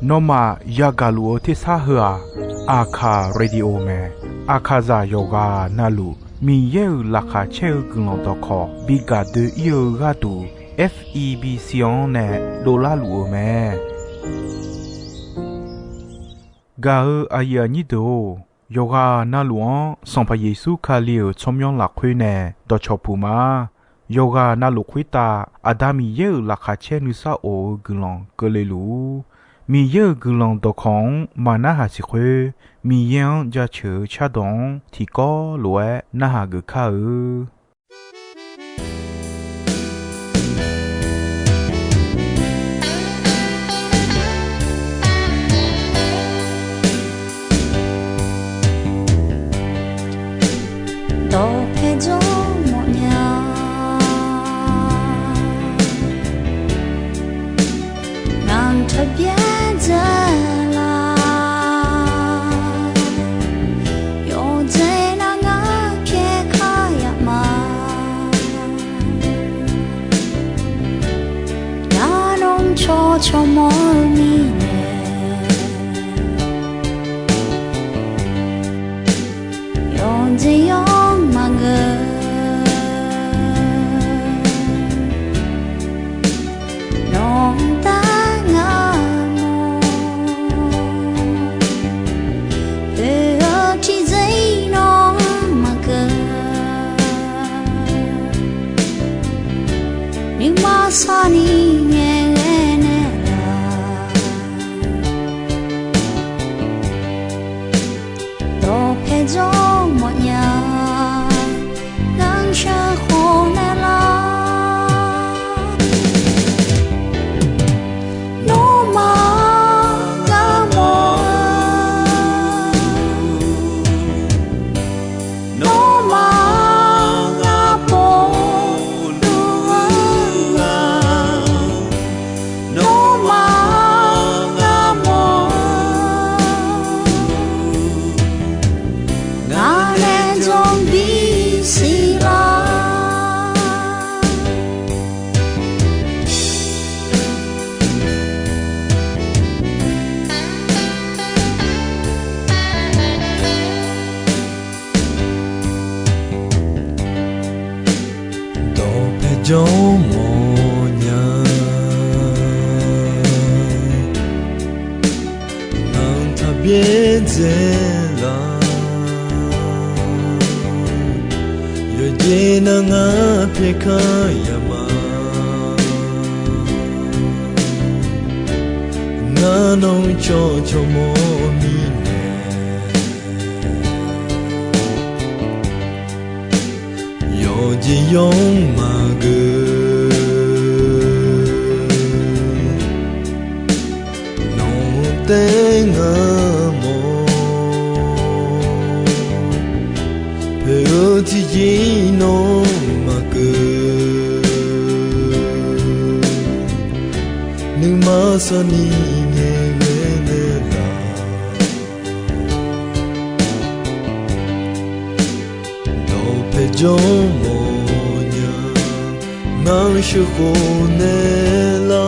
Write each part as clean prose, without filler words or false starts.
นอมายากาลัวที่ซาเฮออาคาเรดิโอเมอาคาซาโยกานาลูมีเยอลักาเชลกลองตอคอบิกาเดเอียกาตู FEB ซิออนเนโดลาลูเมกาอายานิโดโยกานาลวงสัมพเยซูคาเลียวชมยองหลักคุยเนดอชอปูมาโยกานาลุคุยตาอาดามีเยอลักาเชนุซาโอกลองกเลลูมีเยอะกลองตอของมานาหาสิควมียังจะเชื่อชาดงที่ก็ลวยนาหากึข้า多陪着我呀，让它变真了。有在那个撇开呀嘛，那弄悄悄摸咪呢，有这样。中模样，让它变真了。有见那个撇开呀嘛，那弄悄悄摸咪呢，有见用嘛。Tên ngờ mồ Phở chỉ chỉ nó mà cơ Nhưng mà sao ni nghe nghe nè là Đâu phê cho mồ nhờ Nang sư khổ nè là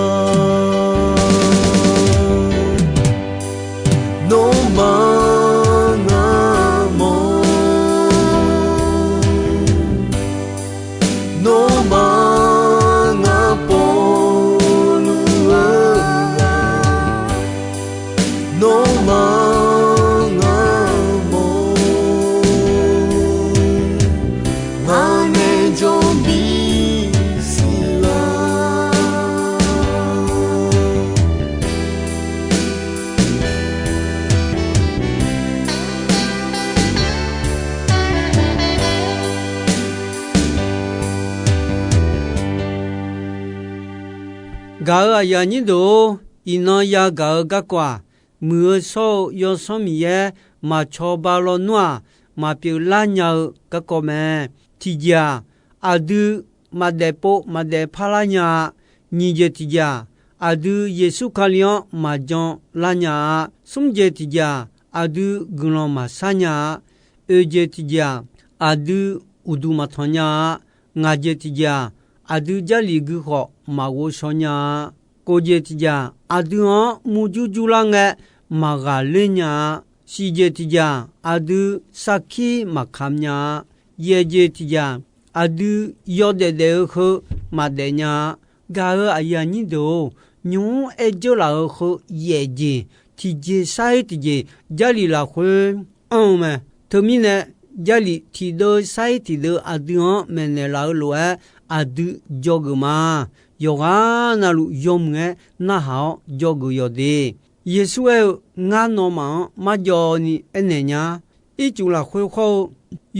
Gã ya ni do ino ya gã ga kwa mưa so yo so mi ye ma cho ba lo noa ma pi la nya ka ko me ti ja adu ma de po ma de phala nya ni je ti ja adu yesu kalion ma jon la nya sum je ti ja adu guno ma sa nya e je ti ja adu udu ma thonya nga je ti ja adu jali gu ho ma wo so nya ကိုကြတကြအဒူမူဂျူဂျူလာငဲမာဂါလညာစီကြတကြအဒူစခီမခမ်ညာယေကြတကြအဒူယောဒေဒေခုမဒေညာဂါရအယာညိတိုညွန်းအကြလာခုယေကြီးတီဂျေဆိုင်တီဂျေဂျာလီလာခွေအောင်မဲထမီနဲ့ဂျာလီတီဒိုဆိုင်တီဒိုအဒူမနေလာလောအဒူဂျောဂမာယောဂာနာလူယုံငဲနာဟောဂျောဂူယောဒီယေဆုရဲ့ငါနောမမဂျောနီအနေညာအကျူလာခွေခေါ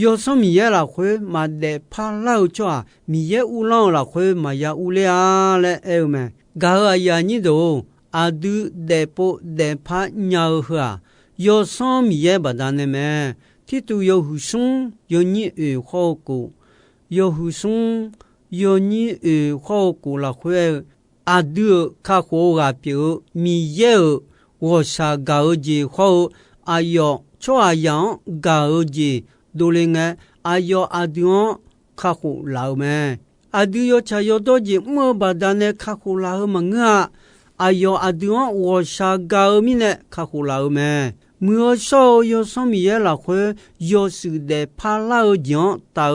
ယောစမီရလာခွေမဒေဖာလောက်ချွာမီရဲ့ဦးလောင်းလာခွေမယာဦးလေအားလဲအဲမဲဂါယာညိတိုအဒူဒေပိုဒေဖာညာဟွာယောစမီရဲ့ဗဒနေမဲတီတူယောဟုဆုံယောညိအေခေါကိုယောဟုဆုံယောညိအေခေါကိုလာခွေအဒူခါခိုကပြေမီရဲ့ဝရှာဂါဂျီခေါအယောချွာယောင်ဂါဂျီဒိုလငယ်အယောအဒူခါခိုလာမဲအဒူယောချာယောတော့ဂျီမောဘာဒနဲ့ခါခိုလာမငါအယောအဒူဝရှာဂါမီနဲ့ခါခိုလာမဲมื่อโซยสมียละခွေယောစုတဲ့ဖာလာကြောင့်တာ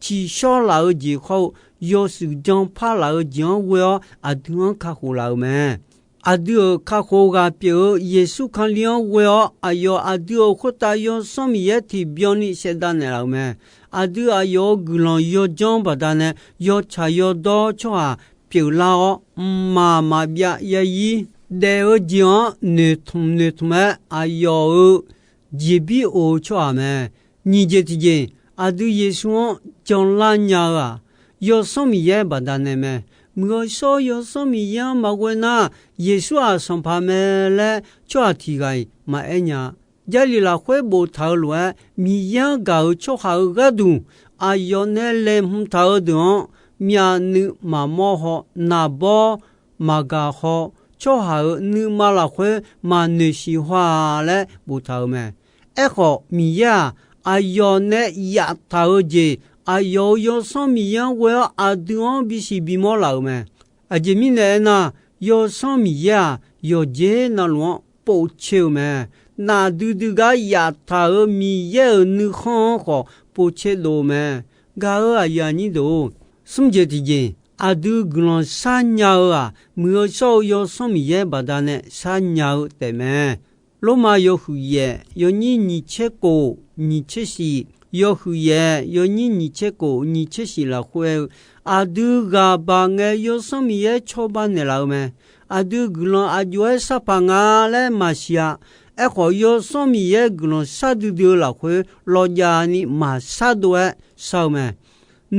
ချီလျှောလာကြီးခေါယောစုကြောင့်ဖာလာကြောင့်ဝေအဒူခါခိုလာမဲအဒူခါခိုကပြေယေစုခန်လျောဝေအယောအဒူခုတယောစมียတိပြောနိစေဒနေလာမဲအဒူအယောဂလွန်ယောကြောင့်ပဒနဲ့ယောချာယောတော့ချွာပြေလာမာပြယယီဒေဝဂျန်နေထုံမဲအယောဂျီဘီအိုချွာမဲညီကြတိကျအဒူယေရှုကြောင့်လာညာယောစမီယဗဒနေမဲมื่อโซယောစမီယမကွနာယေရှုအစံဖာမဲလဲချွာတီကိုင်မအညာဂျာလီလာခွဲဘူထောက်လွယ်မီယဂါချောဟာဂဒူအယောနဲလေမှုထောက်ဒွန်မြာနုမမောဟနာဘောမဂါဟောချောဟာနုမလာခွဲမနုရှိဟွာလဲဘူထောက်မဲအခုမီယအယောနဲယထောက်ဂျေအယောယောစမီယဝဲအဒွန်ဘီစီဘီမောလာမဲအဂျမီနဲနာယောစမီယယောဂျေနလွန်ပိုချေမဲနာဒူဒူကယာထာမီယေနုခေါခေါပိုချေလိုမဲဂါအယာနီဒိုစွန်ဂျေတီဂျေအဒူဂလွန်ဆာညာမြောဆောယောစမီယေဘာဒနဲ့ဆာညာတဲမဲလိုမာယောဟုယေယောညီနီချက်ကိုနီချက်စီယောဟုယေယောညီနီချက်ကိုနီချက်စီလာခွဲအဒူဂါဘာငေယောစမီယေချောဘာနေလာမဲအဒူဂလွန်အကျွဲစပငါလဲမရှာအခုယောစမီယေဂလွန်ဆာဒူဒီလာခွေလောဂျာနီမဆာဒွဲဆောမဲ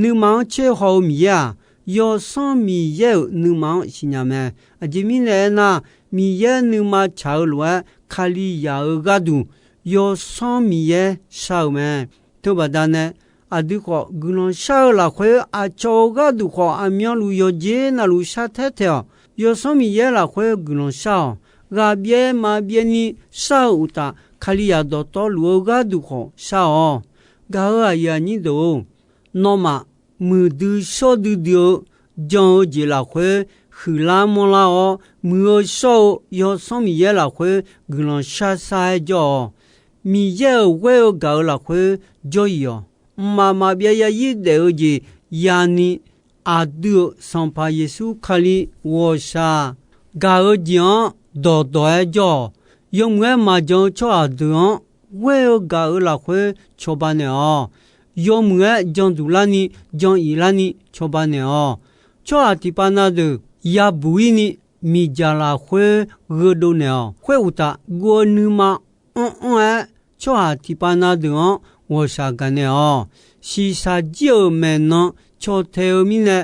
နုမောင်ချေဟောမီယာယောစမီယေနုမောင်ရှိညာမဲအဂျီမီနဲနာမီယေနုမချောလွဲခါလီယာဂဒူယောစမီယေဆောမဲထို့ဘာဒနဲ့အဒုခောဂလွန်ရှာလာခွေအချောဂဒုခောအမြောလူယောဂျေနလူရှာတဲ့တဲ့ယောစမီယေလာခွေဂလွန်ရှာဂါဘယေမာဘယေနီဆောဥတာခလီယာဒတော်လူဂါဒုခောရှာဂါယာနီဒိုနောမမူဒူရှောဒူဒီယိုဂျောဂျီလာခွေခူလာမောလာမူရှောယောစမီယေလာခွေဂလွန်ရှာဆိုင်ဂျောမီယေဝဲဂါလာခွေဂျိုယောမာဘယေယီဒေယဂျီယာနီအဒူစံဖာယေစုခလီဝရှာဂါဂျန်ဒေါ်တော်ကြောယုံငဲမှာကြောင့်ချောအဒွန်ဝဲဂါလာခွေချောပါနေယုံငဲကြောင့်ဒူလာနီကြောင့်ဤလာနီချောပါနေချောအတိပနာဒယာဘူီနီမီဂျာလာခွေဂဒိုနေခွေဥတာဂိုနူမာအွန်ချောအတိပနာဒဝရှာကနေရှိစာဂျီမဲနော်ချောတေမီနေ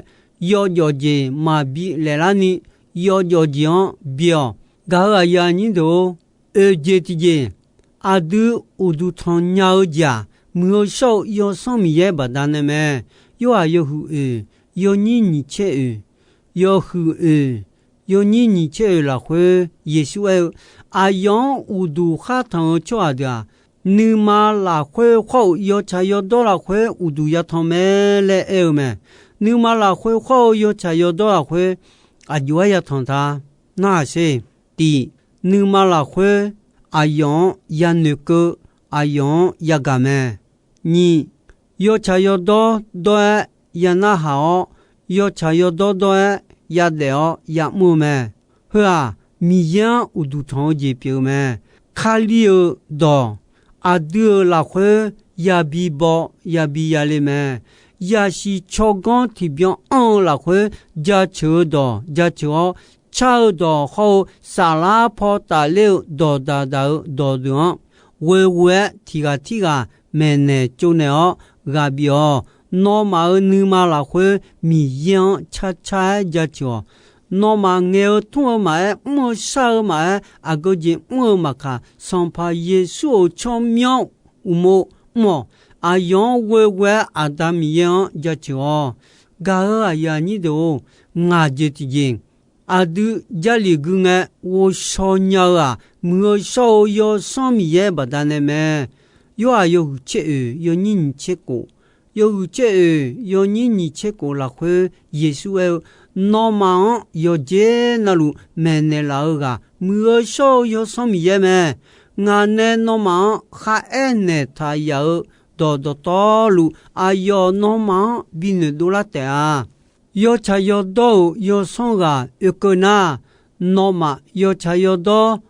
ယောဂျောဂျေမာဘီလေလာနီယောဂျောဂျီယန်ဘီယောဂါယာနီဒိုအေဂျေတီဂျေအဒူဥဒူထွန်ညာဂျာမြောရှောယောစမီယေဘာဒနေမဲယောအယဟုအေယောညီနီချေအေယောဟုအေယောညီနီချေလာခွေယေရှုအေအယောဥဒူခါထံချွာဒာနူမာလာခွေခေါယောချာယောဒေါ်လာခွေဥဒူယထမဲလေအေမဲနူမာလာခွေခေါယောချာယောဒေါ်လာခွေအဂျွာယထန်သာ那些的你马拉会阿用亚那个阿用亚嘎咩？你要查要多多亚那好，要查要多多亚了亚木咩？呵啊，米样有都同节表咩？卡里尔多阿德拉会亚比包亚比亚里咩？亚是超讲提表安拉会加车多加车。超多后沙拉坡大流多大大多多，微提个没呢就呢个表，那么你嘛拉会米样恰加就，那么我同买莫少买啊个人莫嘛卡，上怕耶稣聪明莫啊样微啊达米样加就，个啊呀你都我就听。阿杜家里公哎，我少鸟啊，我少要上面也不单的咩？有切有人切过，有切有人切过了会耶稣哎，那么有这那路没那老个，我少要上面也咩？俺那那么还爱那他要多路，哎哟那么比那多了的啊。要查要多要送个一个那，那么要查要多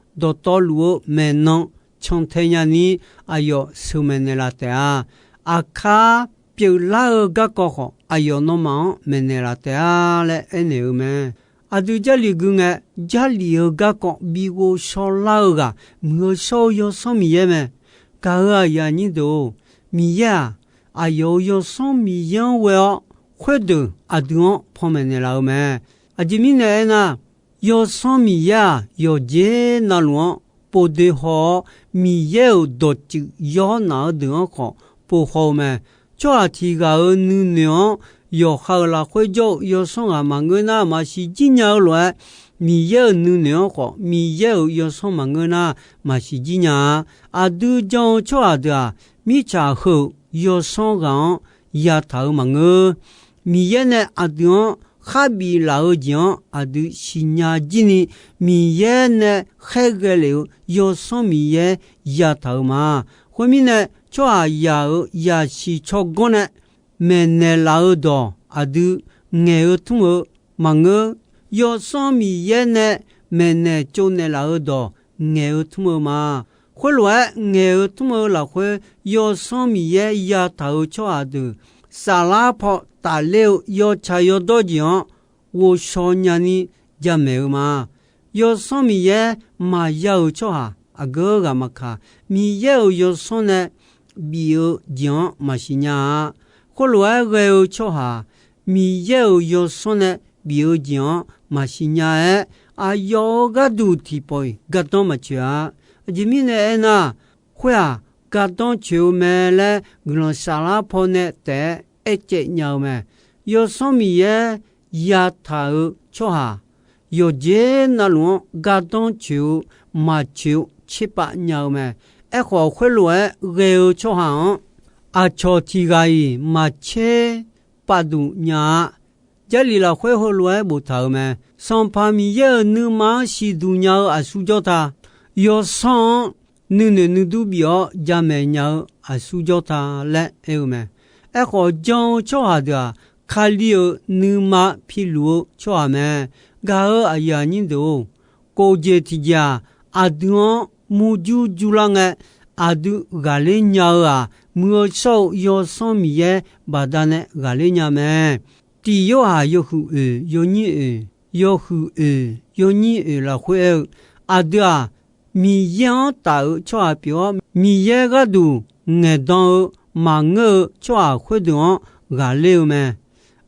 路没能从天涯里哎哟收没那啦的啊，阿卡表拉个个好，哎哟那么没那啦的啊嘞，哎你有没？阿杜家里个哎，家里个个比我少拉个，我少要送米耶没？个呀你都米呀，哎哟要送米样喂哦。会的，阿东旁边的老妹，阿这边的呢，要上米呀，要接那路，不得好，米要多就要那点好，不好嘛，这提高能量，要好了会做，要上阿忙个那嘛是金鸟来，米要能量好，米要上忙个那嘛是金鸟，阿都讲这的，米茶好，要上岗，也头忙个。米耶呢阿东哈比老讲阿都新亚吉尼米耶呢海个了要上米耶亚头嘛后面呢就也是超过呢没呢老多阿都爱通个忙个要上米耶呢没呢就呢老多爱通个嘛后来爱通个老会要上米耶亚头就阿都沙拉坡大流要查要多讲，我少年呢也没有嘛。要上面也嘛要做哈，啊个嘛卡，米要上呢，比如讲嘛是呀。后来要做哈，米要上呢，比如讲嘛是呀诶，啊要个都提背，个当嘛去啊，这面呢那会啊，个当就没了，我沙拉坡呢得。一只鸟咩？要上面也头做下，要这那种格当球、马球、七八鸟咩？一个回来要做下，啊做提个马车八度鸟，这里啦回来不头咩？上旁边有你妈是度鸟啊，苏叫他要上你都表也没鸟啊，苏叫他来有咩？一个讲做下的，卡里尔你妈披露做下咩？个哎呀你都高阶提家阿东木就啷个阿都个嘞鸟啊，莫少要上面耶，把它呢个嘞鸟咩？第有啊有虎有你有虎有你了会阿都啊，米样大做下表米耶个都爱当。忙个做活动个了咩？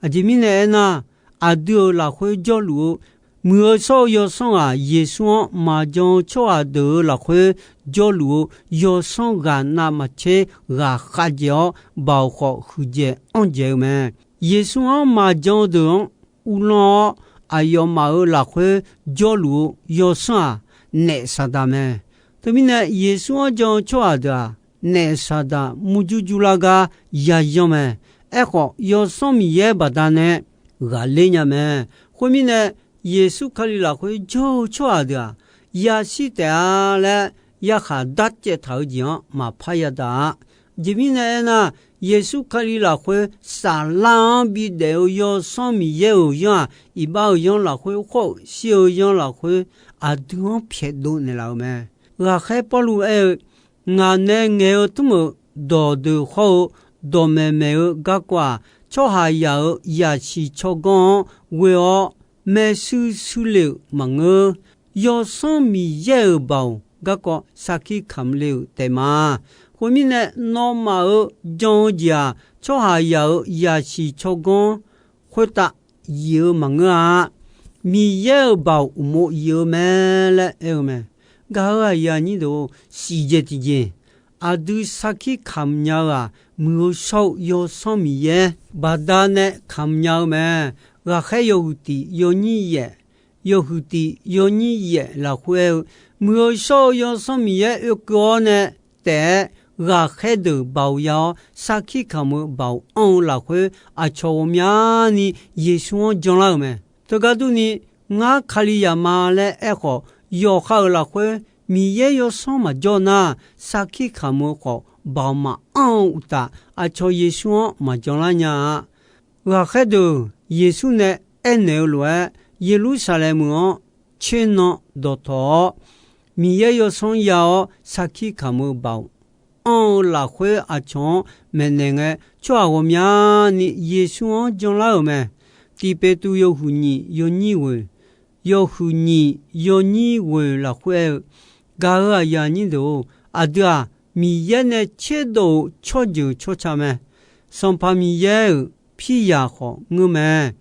啊，这面呢那阿都拉会交流，莫少要上啊，也算麻将做阿都拉会交流，要上个那么切个花椒包括胡椒安椒咩？也算麻将的乌龙，啊要马尔拉会交流，要上那啥的咩？这面呢也算将做阿的。那啥的，木就那个也样么？哎好，要上面也把它呢，个嘞呀么？后面呢，耶稣克里拉会就错的，也是的了，也还大家头前嘛怕呀的。这边呢，耶稣克里拉会撒浪比的要上面有样，一包样拉会好，小样拉会啊都撇多呢老咩？我还不如我呢我这么多的好，多没有个挂。做下有也是做工，为我没事了忙哦，要上面有包，个啥去看了对吗？后面呢，那么讲家做下有也是做工，回答有忙啊，没有包没有没了有没？个呀你都细节的件。啊，都啥去看鸟啊？没少有上面耶，把它呢看鸟咩？我还有的有你耶，有的有你耶，然后没少有上面耶，有个呢，但我还都包要啥去看么包然后啊，朝面呢也算讲了咩？这个都呢，我看里呀嘛嘞，好要好然后。米也有什么叫呢？啥去看么好？宝马的啊，朝耶稣嘛叫了呢。我还都耶稣呢，那路耶路撒冷么，全那多多。米也有什么啥去看么宝？拉回啊，从没那个，就我们你耶稣叫了没？地北都有妇女，有你位，有妇女，有你位拉回。个呀，你都啊对啊，米也呢，切都吃就吃啥么？上把米也皮也好，我们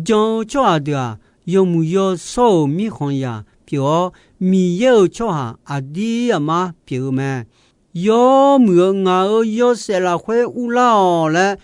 讲吃啊对啊，有木有烧米行呀？比如米也吃哈，啊对呀嘛，比如么？有木我有些了会乌老了，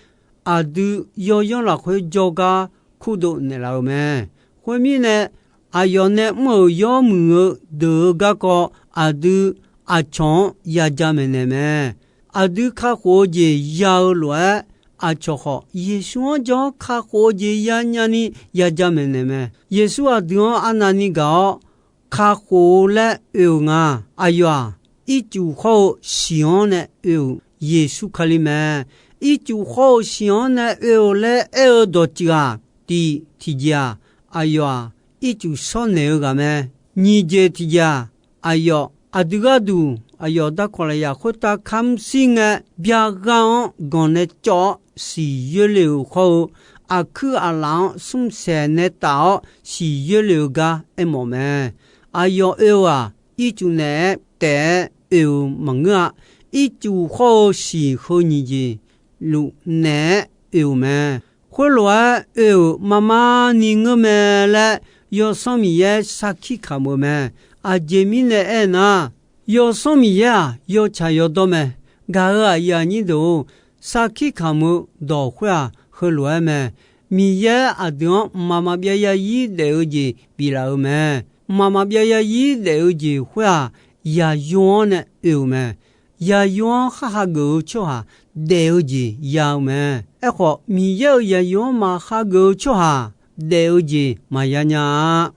啊对，有用了会做个苦多呢了么？后面呢？啊有呢没有没得个啊都啊从也家门呢么啊都看活节要来啊就好耶稣就看活节呀呢也家门呢么耶稣啊都啊那你个看活了有啊哎呀一就好想呢有耶稣看里面一就好想呢有了有多家的提家哎呀一就说那个咩？你这提呀？哎呦，啊这个都，哎呦，打过来呀，或打看心啊，别讲讲那叫是越流好，啊去啊人送山那道是越流个一毛咩？哎呦有啊，一就呢得有忙啊，一就好是好你的路呢有咩？后来有妈妈你我们来。有什么也啥去看我们啊？见面的人呐，有什么呀？有茶有多没？个呀，你都啥去看我都会啊？和来没？米也啊，对，妈妈别呀，一了解比了没？妈妈别呀，一了解会啊，也用呢有没？也用哈哈个吃哈，了解有没？哎好，米也用嘛哈个吃哈。了解嘛呀呀，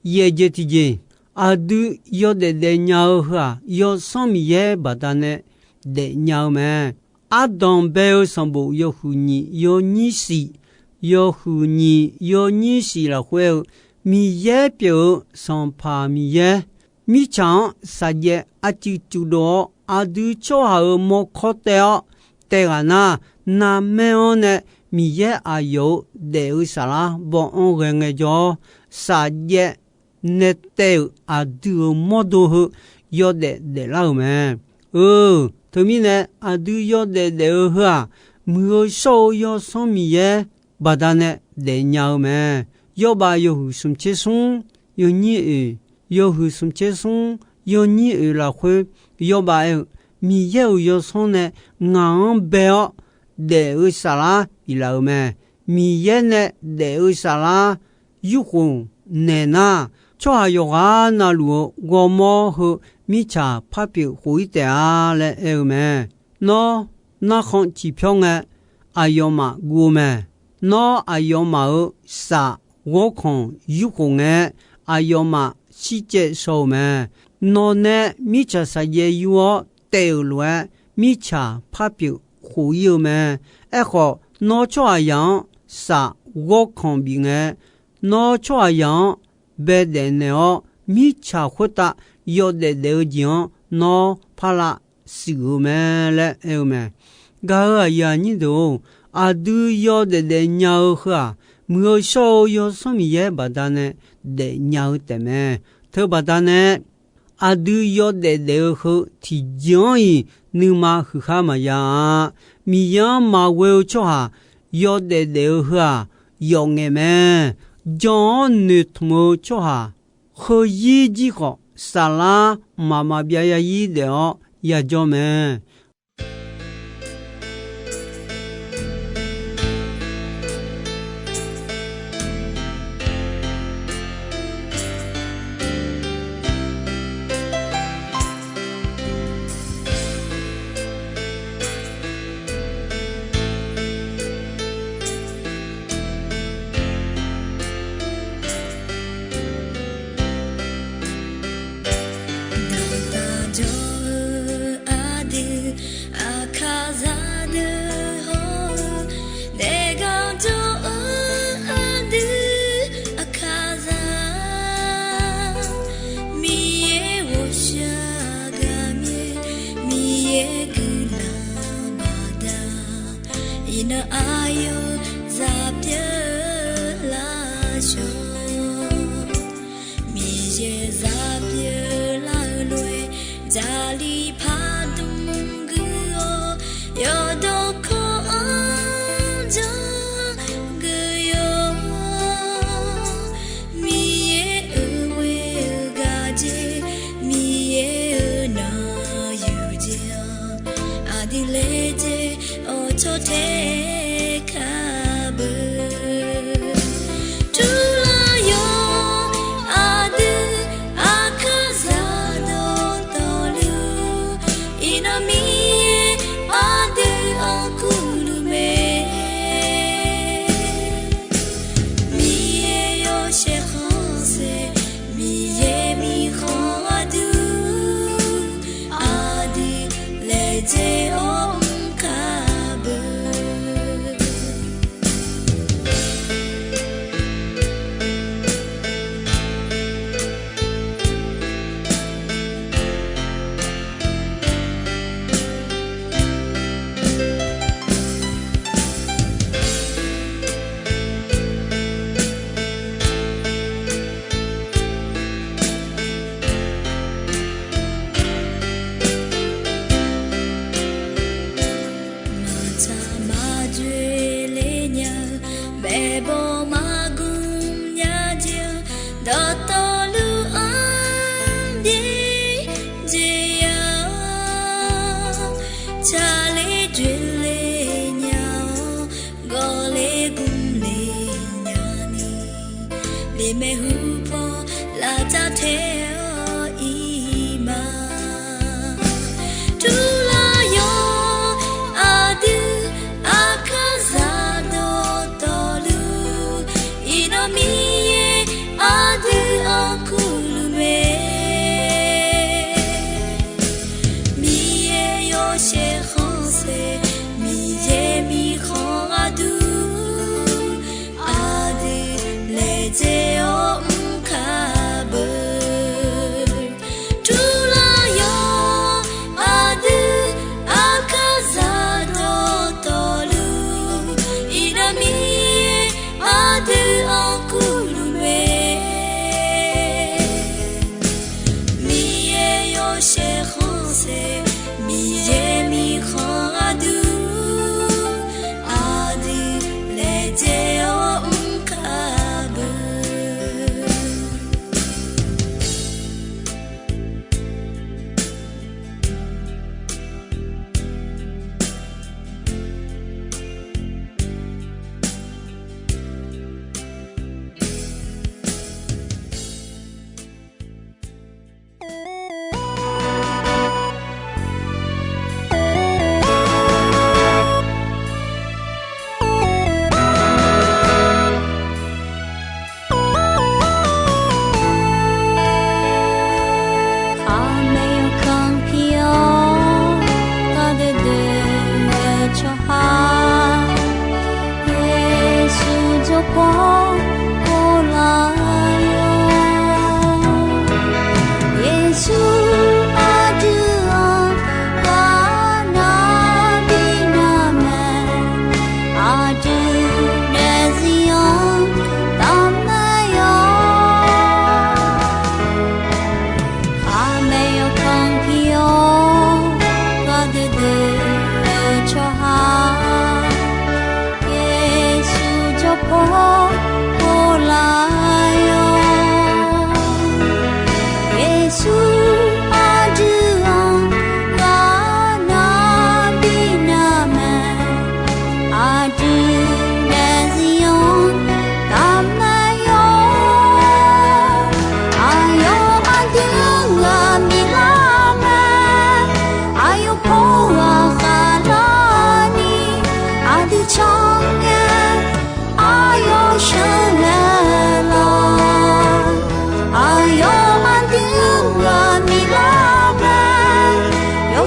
也就提见啊，都有的鸟哈，有什么也把它呢的鸟们，啊，当背后上部有妇女，有女士，有妇女，有女士了会，米也表上怕米也，米长啥也啊就多啊，都做好莫可掉，对啊那没有呢。米也啊有得啥啦？不按人个叫啥也那得啊都么多好，有得老咩？头面呢啊都有得好啊，没有少有什么也，把它呢得鸟咩？要把有什么接送，有你有什么接送，有你了会要把米也有什呢？硬白得啥啦？伊老咩？米也呢？得啥啦？有红奶呐？做下有啊那路我么和米茶拍表回的啊嘞有咩？那行机票呢？哎呦嘛我咩？那哎呦嘛啥我看有空诶，阿要嘛细节说咩？那呢米茶啥也有哦，掉落米茶拍表忽悠咩？一个那这样啥我看病诶，那这样别的呢哦，米茶回答要得了讲，那怕啦死咩嘞？有咩？个呀你都啊都要得了鸟呵。มื่อโชยสมีเยบาดานะเดญาวแต่แม่เธอบาดานะอาดูยอดเดเดอที่จอยนึมาคือข้ามายามียามาเวลชหายอดเดเดอยองเอแม่จอนนึทโมชหาเฮยีจิก็ศาลามาเบียยีเดอยาจอแม่这哦唔卡不。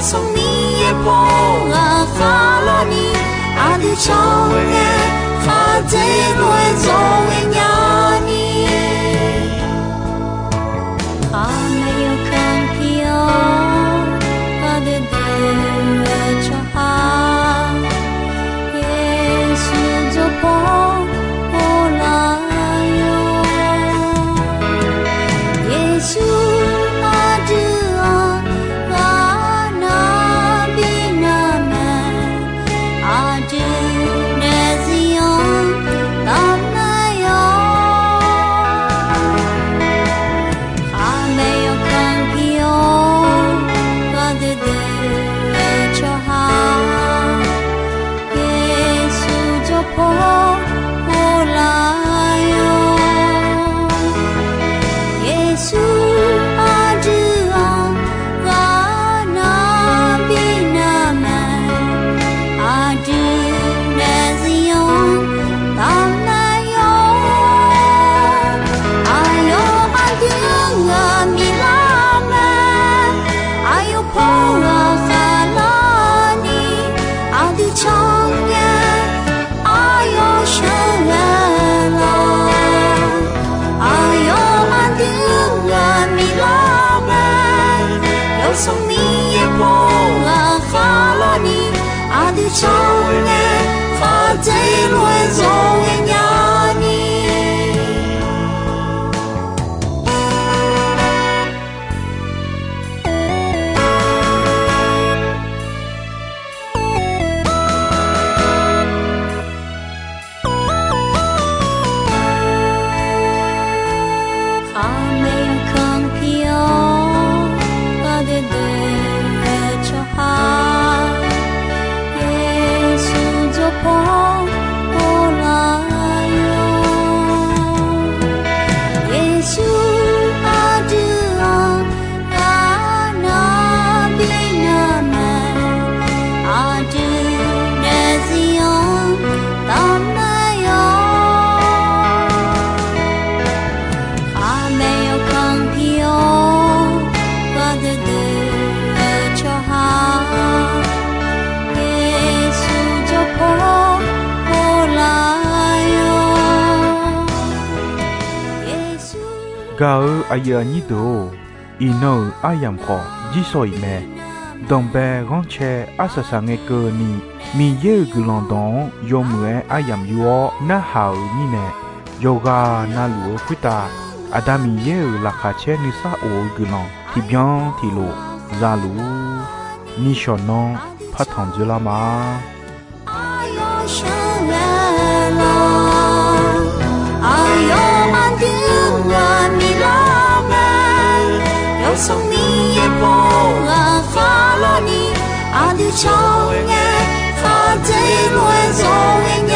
有生命也破啊哈拉尼阿的超耶哈这罗走为呀你哈没有看皮哦哈的的超哈耶稣就破生命也破啊哈拉尼阿的超耶哈这罗走为呀你Gao ayanido ino ayamko jisoime dombe ronche asasange ko ni mi ye gulondon yomue ayam yuo na hao ni ne yoga na luo kuta adami ye la khache ni sa o gulon ti bien ti lo zalu ni shonon patan de la ma有生命也破啊哈拉尼阿的超耶哈这罗走为